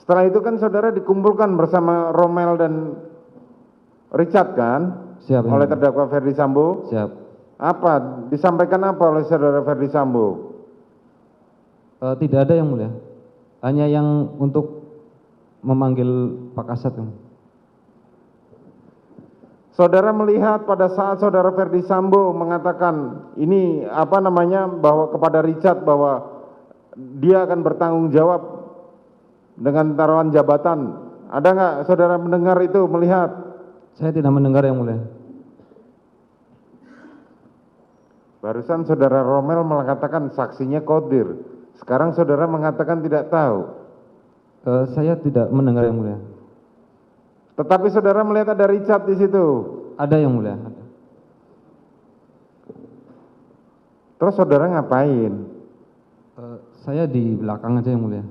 Setelah itu kan saudara dikumpulkan bersama Romel dan Richard kan? Siap, yang Oleh mulia. terdakwa Ferdi Sambo. Siap. Apa? Disampaikan apa oleh saudara Ferdi Sambo? Tidak ada yang mulia. Hanya yang untuk memanggil Pak Kasat. Yang mulia. Saudara melihat pada saat saudara Ferdi Sambo mengatakan ini apa namanya bahwa kepada Richard bahwa dia akan bertanggung jawab dengan taruhan jabatan. Ada nggak saudara mendengar itu, melihat? Saya tidak mendengar yang mulia. Barusan saudara Romel mengatakan saksinya Kodir. Sekarang saudara mengatakan tidak tahu. Saya tidak mendengar yang mulia. Tetapi saudara melihat ada Richard di situ. Ada yang mulia. Ada. Terus saudara ngapain? Saya di belakang aja yang mulia.